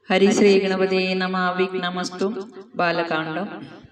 ഹരിശ്രീ ഗണപതി നമ. വിഘ്നമസ്തു. ബാലകാണ്ഡം.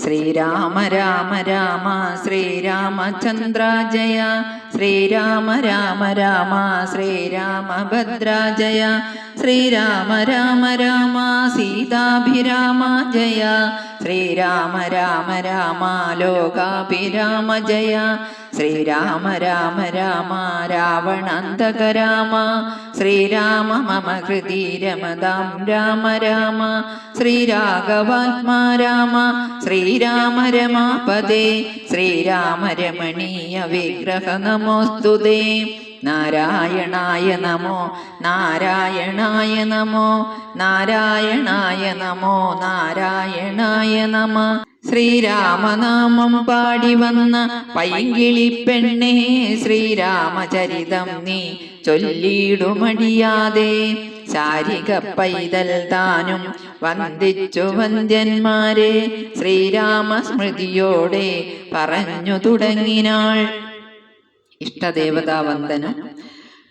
ശ്രീരാമ രാമ രാമ ശ്രീരാമചന്ദ്ര ജയ. ശ്രീരാമ രാമ രാമ ശ്രീരാമഭദ്ര ജയ. ശ്രീരാമ രാമ രാമ സീതാഭിരാമ ജയ. ശ്രീരാമ രാമ രാമ ലോകാഭിരാമ ജയ. ശ്രീരാമ രാമ രാമ രാവണാന്തക രാമ. ശ്രീരാമ മമ ഹൃദി രമതാം രാമ രാമ. ശ്രീരാഘവാത്മാ രാമ ശ്രീരാമ രമാപദേ. ശ്രീരാമ രമണീയ വിഗ്രഹ നമോസ്തുതേ. നാരായണായ നമോ നാരായണായ നമോ നാരായണായ നമോ നാരായണായ നമ. ശ്രീരാമനാമം പാടി വന്ന പൈങ്കിളി പെണ്ണേ, ശ്രീരാമചരിതം നീ ചൊല്ലിടുമടിയാതെ. ശാരിക പൈതൽ താനും വന്ദിച്ചു വന്ദ്യന്മാരെ, ശ്രീരാമസ്മൃതിയോടെ പറഞ്ഞു തുടങ്ങിനാൾ. ഇഷ്ടദേവതാവന്ദനം.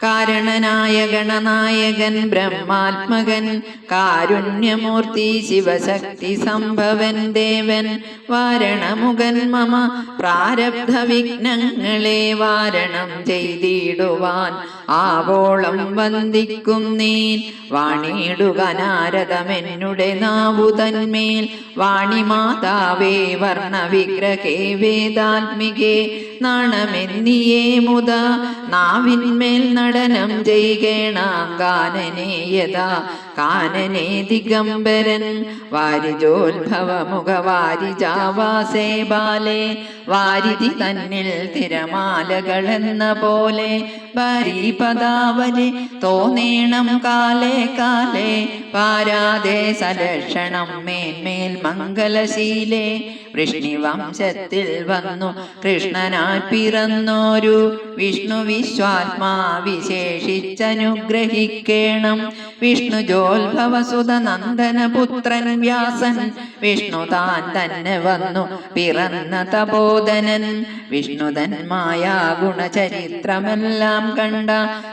കാരണനായ ഗണനായകൻ ബ്രഹ്മാത്മകൻ, കാരുണ്യമൂർത്തി ശിവശക്തി സംഭവൻ ദേവൻ. വാരണമുഖൻ മമ പ്രാരബ്ധ വിഘ്നങ്ങളെ വാരണം ചെയ്തിടുവാൻ ആവോളം വന്ദിക്കും നീൻ. വാണിടുക നാരദമെന്നുടെ നാവുതന്മേൽ, വാണിമാതാവേ വർണ്ണവിഗ്രഹേ വേദാത്മികേ. നാണമെന്നിയേ മുത നാവിന്മേൽ നടനം ചെയ്യണം കാനനേ യഥാ കാനനേ ദിഗംബരൻ. വാരിജോത്ഭവ മുഖവാരിജാവാസേ ബാലേ. വാരിധി തന്നിൽ തിരമാലകളെന്ന പോലെ, ഭാരീപദാവലി തോന്നേണം കാലേ കാലേ. പാരാതെ സലക്ഷണം മേന്മേൽ മംഗലശീലേ. വൃഷ്ണിവംശത്തിൽ വന്നു കൃഷ്ണനാൽ പിറന്നോരു വിഷ്ണു വിശ്വാത്മാ വിശേഷിച്ചനുഗ്രഹിക്കേണം. വിഷ്ണു ജോത്ഭവസുത നന്ദനപുത്രൻ വ്യാസൻ, വിഷ്ണു താൻ തന്നെ വന്നു പിറന്ന തപോധനൻ. വിഷ്ണുതന്മായ ഗുണചരിത്രമെല്ലാം കണ്ട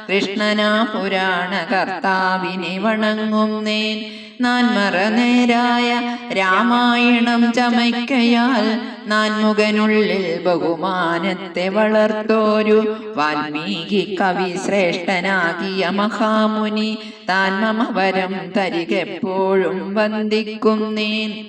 കൃഷ്ണനാ പുരാണ കർത്താവിനെ വണങ്ങുന്നേൻ. നാൻമറനേരായ രാമായണം ചമയ്ക്കയാൽ, നാൻമുഖനുള്ളിൽ ബഹുമാനത്തെ വളർത്തോരു വാൽമീകി കവി ശ്രേഷ്ഠനാകിയ മഹാമുനി. താൻ മമ വരം തരികെപ്പോഴും വന്ദിക്കുന്നേൻ.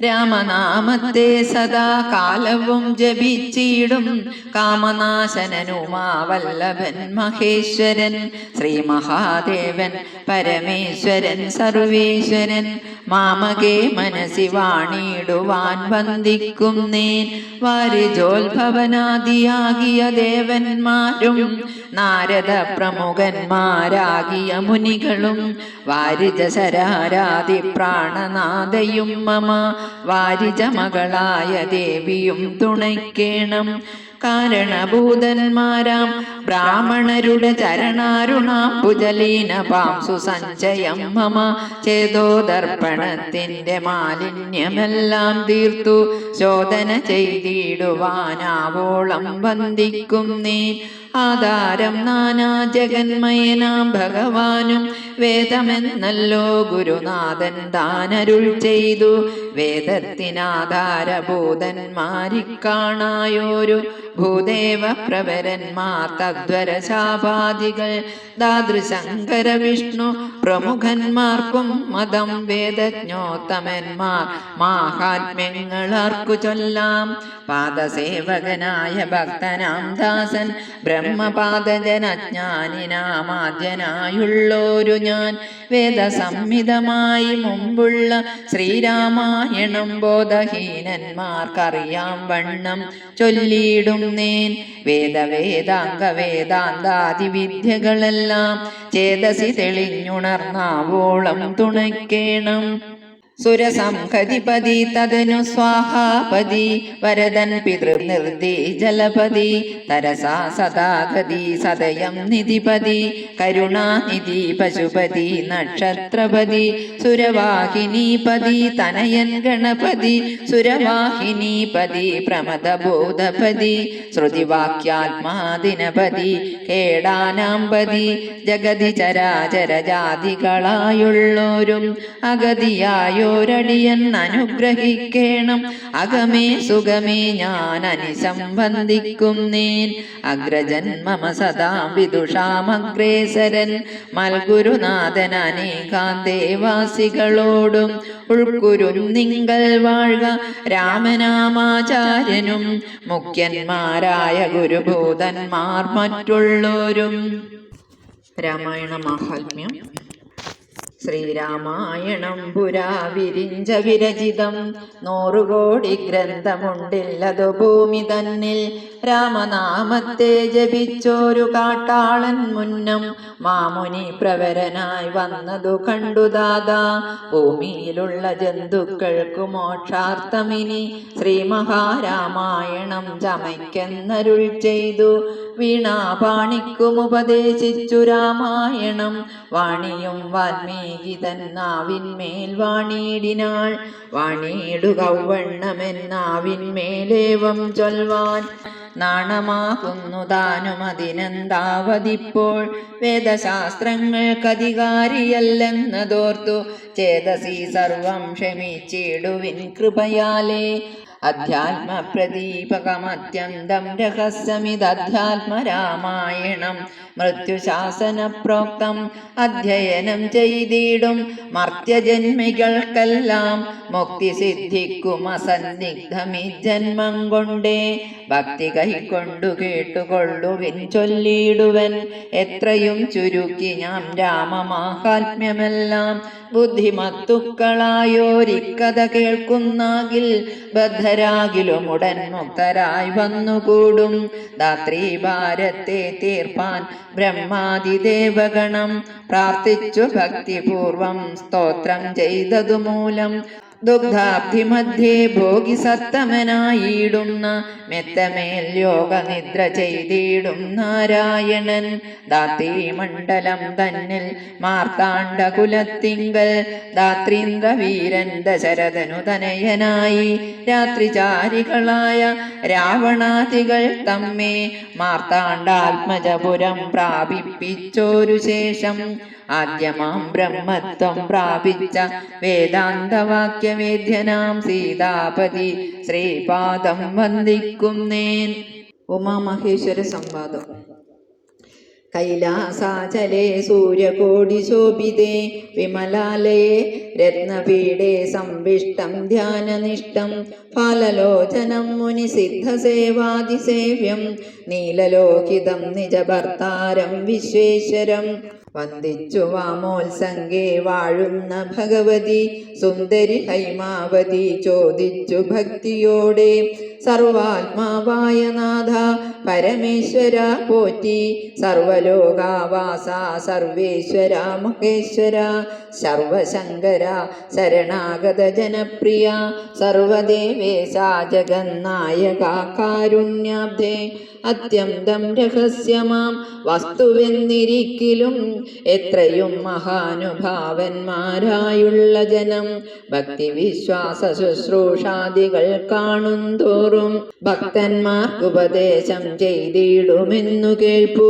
രാമനാമത്തെ സദാ കാലവും ജപിച്ചിടും കാമനാശനനുമാവല്ലഭൻ മഹേശ്വരൻ. ശ്രീ മഹാദേവൻ പരമേശ്വരൻ സർവേശ്വരൻ. മാമകേ മനസി വാണിടുവാൻ വന്ദിക്കുന്നേൻ. വാരിജോത്ഭവനാദിയാകിയ ദേവന്മാരും നാരദ പ്രമുഖന്മാരാകിയ മുനികളും, വാരിജശരാരാതി പ്രാണനാഥയും മമ വാരിജ മകളായ ദേവിയും തുണയ്ക്കേണം. കാരണഭൂതന്മാരാം ബ്രാഹ്മണരുടെ ചരണാരുണാംബുജലീന പാംസു സഞ്ചയം മമ. ചേതോദർപ്പണത്തിന്റെ മാലിന്യമെല്ലാം തീർത്തു ശോധന ചെയ്തിടുവാനാവോളം വന്ദിക്കും നീ. ആധാരം നാനാ ജഗന്മയനാം ഭഗവാനും, വേദമെന്നല്ലോ ഗുരുനാഥൻ താനരുൾ ചെയ്തു. വേദത്തിനാധാരഭൂതന്മാരിക്കാണായോരു ഭൂദേവ പ്രവരന്മാർ തദ്വരശാപാദികൾ. ദാതൃശങ്കര വിഷ്ണു പ്രമുഖന്മാർക്കും മതം വേദജ്ഞോത്തമന്മാർ മാഹാത്മ്യങ്ങളാർക്കു ചൊല്ലാം. പാദസേവകനായ ഭക്തനാം ദാസൻ ബ്രഹ്മപാദജനജ്ഞാനിനാമാദ്യനായുള്ളോരു ഞാൻ. വേദസംഹിതമായി മുമ്പുള്ള ശ്രീരാമായണം ബോധഹീനന്മാർക്കറിയാം വണ്ണം ചൊല്ലിയിടുന്നേൻ. വേദവേദാംഗ വേദാന്താദി വിദ്യകളെല്ലാം ചേതസി തെളിഞ്ഞുണർന്നാവോളം തുണയ്ക്കേണം. സുരസംഹതിപതി തദനു സ്വാഹാപതി വരദൻ പിതൃനിർദി ജലപതി തരസാ സദാഗതി സദയം നിധിപതി കരുണാനിധി പശുപതി നക്ഷത്രപതി സുരവാഹിനീപതി തനയൻ ഗണപതി സുരവാഹിനീപതി പ്രമദബോധപതി ശ്രുതിവാക്യാത്മാദിനപതി കേടാനാംപതി ജഗതി ചരാചര ജാതികളായുള്ളോരും അഗതിയായോരടിയൻ അനുഗ്രഹിക്കേണം അകമേ സുഖമേ ഞാൻ അനുസംബന്ധിക്കുന്നേൻ അഗ്രജൻ മമ സദാ വിദുഷാമഗ്രേസരൻ മൽഗുരുനാഥൻ അനേകാന്തേവാസികളോടും ഉൾക്കുരും നിങ്ങൾ വാഴ്ക രാമനാമാചാര്യനും മുഖ്യന്മാരായ ഗുരുഭൂതന്മാർ മറ്റുള്ളോരും. രാമായണ മാഹാത്മ്യം. ശ്രീരാമായണം പുരാ വിരിഞ്ച വിരചിതം 100 കോടി ഗ്രന്ഥമുണ്ടില്ലതു ഭൂമി തന്നിൽ രാമനാമത്തെ ജപിച്ചോരു കാട്ടാളൻ മുന്നം മാമുനി പ്രവരനായി വന്നതു കണ്ടു ദാദാ ഭൂമിയിലുള്ള ജന്തുക്കൾക്കു മോക്ഷാർത്ഥമിനി ശ്രീ മഹാരാമായണം ചമയ്ക്കെന്നരുൾ ചെയ്തു വീണാപാണിക്കുമുപദേശിച്ചു രാമായണം വാണിയും വാൽമീകി തന്നാവിന്മേൽ വാണിയിടിനാൾ വാണിയിടുകവണ്ണമെന്നാവിന്മേലേവം ചൊൽവാൻ നാണമാകുന്നു താനും അതിനെന്താവതിപ്പോൾ വേദശാസ്ത്രങ്ങൾക്കധികാരിയല്ലെന്നതോർത്തു ചേതസി സർവം ക്ഷമിച്ചിടുവിൻ കൃപയാലേ അധ്യാത്മപ്രദീപകമത്യന്തം രഹസ്യമിതധ്യാത്മരാമായണം മൃത്യുശാസന പ്രോക്തം അധ്യയനം ചെയ്തിടും മർത്യജന്മികൾക്കെല്ലാം മുക്തി സിദ്ധിക്കും അസന്നിഗ്ധമി ജന്മം കൊണ്ടേ ഭക്തി കൈക്കൊണ്ടു കേട്ടുകൊള്ളുവിൻ ചൊല്ലിടുവൻ എത്രയും ചുരുക്കി ഞാൻ രാമമാഹാത്മ്യമെല്ലാം ബുദ്ധിമത്തുക്കളായോരിക്കഥ കേൾക്കുന്നാകിൽ ബദ്ധരാകിലും ഉടൻ മുക്തരായി വന്നുകൂടും ധാത്രീ ഭാരത്തെ തീർപ്പാൻ ബ്രഹ്മാദിദേവഗണം പ്രാർത്ഥിച്ചു ഭക്തിപൂർവം സ്തോത്രം ചെയ്തതു മൂലം ദുഗ്ധാബ്ധി മധ്യേ ഭോഗി സത്തമനായിടുന്ന മെത്തമേൽ യോഗ നിദ്ര ചെയ്തിടും നാരായണൻ ധാത്രീ മണ്ഡലം തന്നിൽ മാർത്താണ്ഡ കുലത്തിങ്കൽ ധാത്രീന്ദ്ര വീരൻ ദശരഥനു തനയനായി രാത്രിചാരികളായ രാവണാദികൾ തമ്മേ മാർത്താണ്ഡാത്മജപുരം പ്രാപിപ്പിച്ചോരു ശേഷം ആദ്യമാം ബ്രഹ്മത്വം പ്രാപിച്ച വേദാന്തവാക്യവേദ്യനാം സീതാപതി ശ്രീപാദം വന്ദിക്കുന്നേൻ. ഉമാമഹേശ്വര സംവാദം. കൈലാസാചലേ സൂര്യകോടി ശോഭിതേ വിമലാലയേ രത്നപീഠേ സംവിഷ്ടം ധ്യാനനിഷ്ടം ഫാലലോചനം മുനിസിദ്ധസേവാതിസേവ്യം നീലലോകിതം നിജഭർത്താരം വിശ്വേശ്വരം വന്ദിച്ചു വാമോത്സംഗേ വാഴുന്ന ഭഗവതി സുന്ദരി ഹൈമാവതി ചോദിച്ചു ഭക്തിയോടെ സർവാത്മാവായ നാഥ പരമേശ്വര പോറ്റി സർവലോകാവാസ സർവേശ്വര മഹേശ്വര സർവശങ്കര ശരണാഗത ജനപ്രിയ സർവദേവേശ ജഗന്നായക കാരുണ്യാബ്ധേ അത്യന്തം രഹസ്യമാം വസ്തുവെന്നിരിക്കിലും എത്രയും മഹാനുഭാവന്മാരായുള്ള ജനം ഭക്തി വിശ്വാസ ശുശ്രൂഷാദികൾ കാണുന്തോറും ഭക്തന്മാർക്കുപദേശം ചെയ്തിടുമെന്നു കേൾപ്പൂ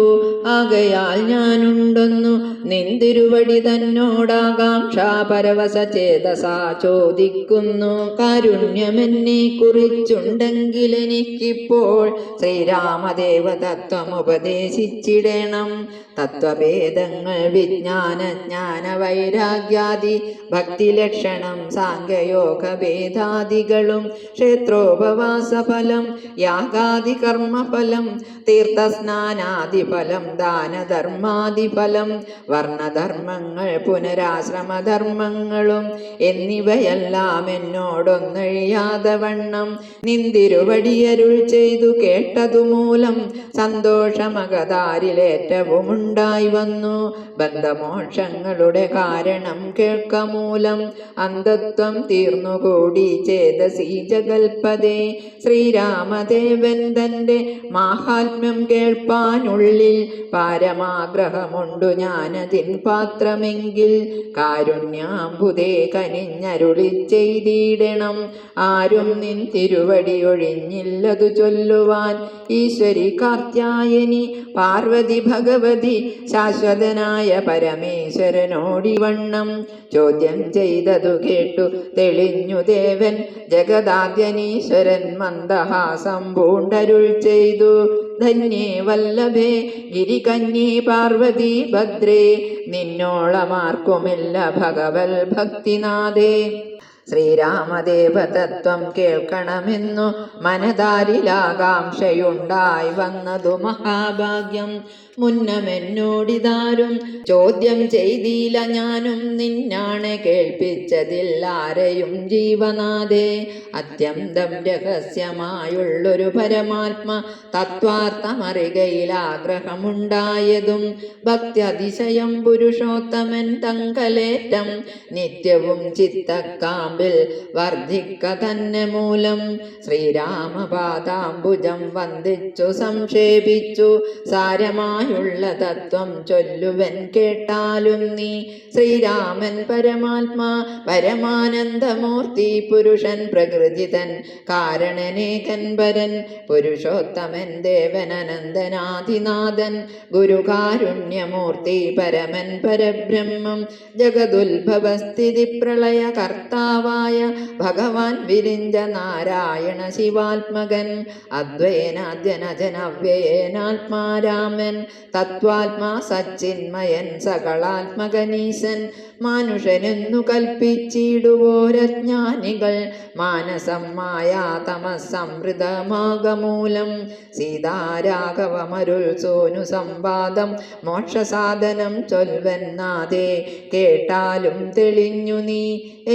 ആകയാൽ ഞാനുണ്ടെന്നു നിന്തിരുവടി തന്നോടാകാംക്ഷ പരവശ ചേതസാ ചോദിക്കുന്നു കാരുണ്യമെന്നെ കുറിച്ചുണ്ടെങ്കിൽ എനിക്കിപ്പോൾ ശ്രീരാമദേവതത്വം ഉപദേശിച്ചിടണം തത്വഭേദങ്ങൾ വിജ്ഞാന ജ്ഞാന വൈരാഗ്യാദി ഭക്തിലക്ഷണം സാംഖ്യയോഗ ഭേദാദികളും ക്ഷേത്രോപവാസഫലം യാഗാദി കർമ്മഫലം തീർത്ഥസ്നാനാദിഫലം ദാനധർമാദിഫലം വർണ്ണധർമ്മങ്ങൾ പുനരാശ്രമധർമ്മങ്ങളും എന്നിവയെല്ലാം എന്നോടൊന്നഴിയാതെ വണ്ണം നിന്തിരുവടിയരുൾ ചെയ്തു കേട്ടതുമോ മൂലം സന്തോഷമകതാരിലേറ്റവും ഉണ്ടായി വന്നു. ബന്ധമോക്ഷങ്ങളുടെ കാരണം കേൾക്കമൂലം അന്ധത്വം തീർന്നുകൂടി ചേതസി ജഗൽപദേ. ശ്രീരാമദേവൻ തൻ്റെ മാഹാത്മ്യം കേൾപ്പാനുള്ളിൽ പാരമാഗ്രഹമുണ്ടു ഞാനതിൻ പാത്രമെങ്കിൽ കാരുണ്യാംബുദേ കനിഞ്ഞരുളി ചെയ്തിടണം. ആരും നിൻ തിരുവടി ഒഴിഞ്ഞില്ലതു ചൊല്ലുവാൻ. ഈശ്വരി കാർത്യായനി പാർവതി ഭഗവതി ശാശ്വതനായ പരമേശ്വരനോടിവണ്ണം ചോദ്യം ചെയ്തതു കേട്ടു തെളിഞ്ഞു ദേവൻ. ജഗദാദ്യനീശ്വരൻ മന്ദഹാസം പൂണ്ടരുൾ ചെയ്തു. ധന്യേ വല്ലഭേ ഗിരികന്യേ പാർവതി ഭദ്രേ നിന്നോളമാർക്കുമില്ല ഭഗവൽ ഭക്തിനാഥേ. ശ്രീരാമദേവ തത്വം കേൾക്കണമെന്നു മനതാരിലാകാംക്ഷയുണ്ടായി വന്നതു മഹാഭാഗ്യം. മുന്നമെന്നോടിതാരും ചോദ്യം ചെയ്തില്ല, ഞാനും നിന്നാണ് കേൾപ്പിച്ചതിൽ ആരെയും ജീവനാഥേ. അത്യന്തം രഹസ്യമായുള്ളൊരു പരമാത്മ തത്വാർത്ഥമറികയിൽ ആഗ്രഹമുണ്ടായതും ഭക്ത്യതിശയം പുരുഷോത്തമൻ തങ്കലേറ്റം നിത്യവും ചിത്തക്കാമ്പിൽ വർദ്ധിക്ക തന്നെ മൂലം ശ്രീരാമപാദാംബുജം വന്ദിച്ചു സംക്ഷേപിച്ചു സാരമായുള്ള തത്വം ചൊല്ലുവൻ കേട്ടാലും നീ. ശ്രീരാമൻ പരമാത്മാ പരമാനന്ദമൂർത്തി പുരുഷൻ പ്രകൃതിതൻ കാരണനേകൻ പരൻ പുരുഷോത്തമൻ ദേവൻ അനന്തനാദിനാഥൻ ഗുരുകാരുണ്യമൂർത്തി പരമൻ പരബ്രഹ്മം ജഗതുത്ഭവസ്ഥിതി പ്രളയ കർത്താവായ ഭഗവാൻ വിരിഞ്ച നാരായണ ശിവാത്മകൻ അദ്വൈനാദ്യനജനവ്യയനാത്മാരാമൻ തത്വാത്മാ സച്ചിന്മയൻ സകളാത്മകനീശൻ മാനുഷനെന്നു കൽപ്പിച്ചിടുവോരജ്ഞാനികൾ മാനസം മായാ തമസംവൃതമാകമൂലം സീതാരാഘവമരുൾ സോനു സംവാദം മോക്ഷസാധനം ചൊൽവന്നാദേ കേട്ടാലും തെളിഞ്ഞു നീ.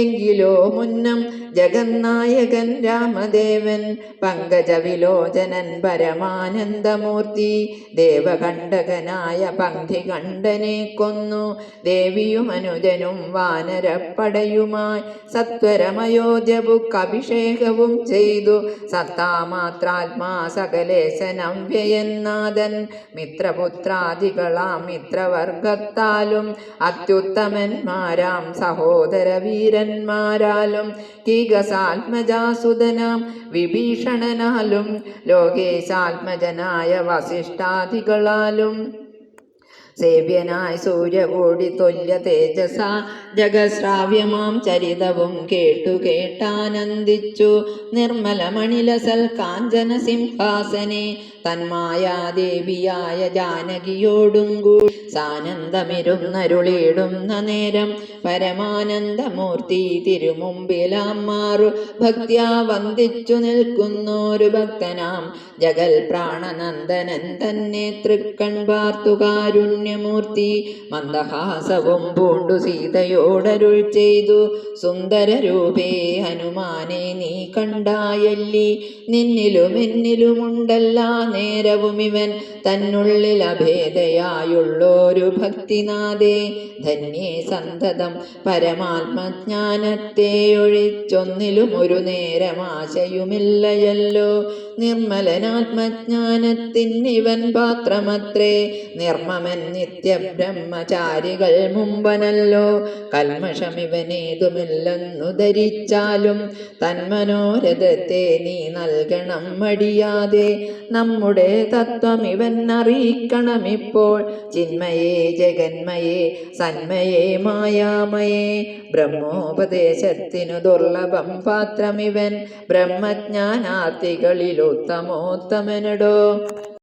എങ്കിലോ മുന്നം ജഗന്നായകൻ രാമദേവൻ പങ്കജവിലോചനൻ പരമാനന്ദമൂർത്തി ദേവകണ്ഠകനായ പങ്ക്തികണ്ഠനെ കൊന്നു. ദേവിയും അനുജനും വാനരപ്പടയുമായി സത്വരമയോധ്യബുക്കഭിഷേകവും ചെയ്തു. സത്താമാത്രാത്മാ സകലേശനം വ്യയന്നാഥൻ മിത്രപുത്രാദികളാം മിത്രവർഗത്താലും അത്യുത്തമന്മാരാം സഹോദര വീരന്മാരാലും കീകസാത്മജാസുതനാം വിഭീഷണനാലും ലോകേശാത്മജനായ വസിഷ്ഠാദികളാലും സേവ്യനായി സൂര്യകോടി തുല്യ തേജസ ജഗശ്രാവ്യമാം ചരിതവും കേട്ടാനന്ദിച്ചു. നിർമ്മലമണിലസൽ കാഞ്ചന സിംഹാസനെ തന്മായാദേവിയായ ജാനകിയോടും കൂടി സാനന്ദമിരുന്നരുളിടുന്ന നേരം പരമാനന്ദമൂർത്തി തിരുമുമ്പിലാം മാറു ഭക്ത്യാ വന്ദിച്ചു നിൽക്കുന്നൊരു ഭക്തനാം ജഗൽ പ്രാണനന്ദനൻ തന്നെ തൃക്കൺ പാർത്തുകാരുണ്യമൂർത്തി മന്ദഹാസവും പൂണ്ടു സീതയോടരുൾ ചെയ്തു. സുന്ദരരൂപേ ഹനുമാനെ നീ കണ്ടായല്ലി നിന്നിലും എന്നിലുമുണ്ടല്ലാ നേരവും ഇവൻ തന്നുള്ളിൽ അഭേദയായുള്ളൊരു ഭക്തിനാഥേ. ധന്യേ സന്തതം പരമാത്മജ്ഞാനത്തെ ഒഴിച്ചൊന്നിലും ഒരു നേരമാശയുമില്ലയല്ലോ. നിർമ്മലനാത്മജ്ഞാനത്തിനിവൻ പാത്രമത്രേ നിർമ്മമൻ നിത്യബ്രഹ്മചാരികൾ മുമ്പനല്ലോ. കൽമഷമിവനേതുമില്ലെന്നു ധരിച്ചാലും തന്മനോരഥത്തെ നീ നൽകണം മടിയാതെ. നമ്മുടെ തത്വം ഇവൻ അറിയിക്കണമിപ്പോൾ. ചിന്മയേ ജഗന്മയേ സന്മയേ മായാമയേ ബ്രഹ്മോപദേശത്തിനു ദുർലഭം പാത്രമിവൻ ബ്രഹ്മജ്ഞാനാർത്ഥികളിൽ ഉത്തമോത്തമനടോ.